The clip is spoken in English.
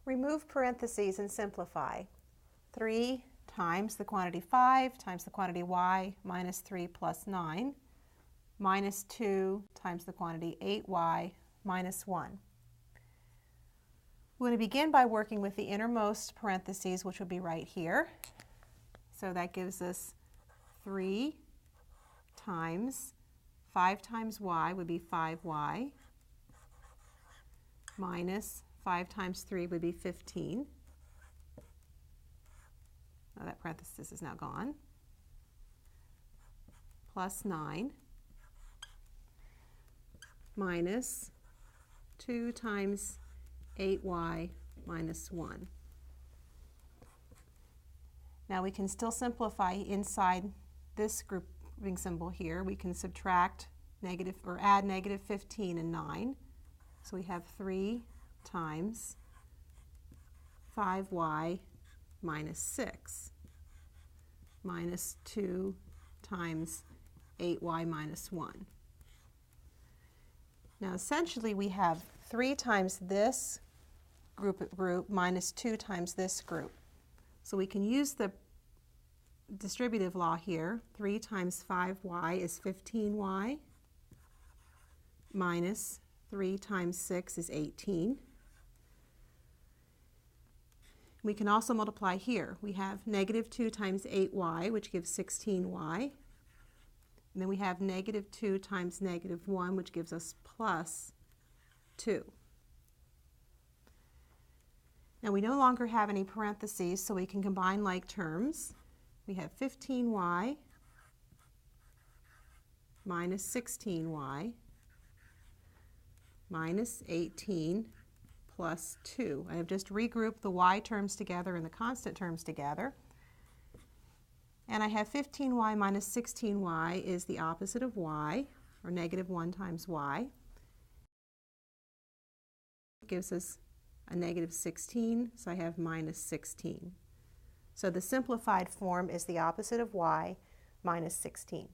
Remove parentheses and simplify. 3 times the quantity 5 times the quantity y minus 3 plus 9 minus 2 times the quantity 8y minus 1. We're going to begin by working with the innermost parentheses, which will be right here. So that gives us 3 times 5 times y would be 5y minus 5 times 3 would be 15. Now that parenthesis is now gone. Plus 9 minus 2 times 8y minus 1. Now we can still simplify inside this grouping symbol here. We can subtract negative or add negative 15 and 9. So we have 3 times 5y minus 6 minus 2 times 8y minus 1. Now essentially we have 3 times this group minus 2 times this group. So we can use the distributive law here. 3 times 5y is 15y minus 3 times 6 is 18. We can also multiply here. We have negative 2 times 8y, which gives 16y. And then we have negative 2 times negative 1, which gives us plus 2. Now we no longer have any parentheses, so we can combine like terms. We have 15y minus 16y minus 18 plus 2. I have just regrouped the y terms together and the constant terms together. And I have 15y minus 16y is the opposite of y, or negative 1 times y. It gives us a negative 16, so I have minus 16. So the simplified form is the opposite of y, minus 16.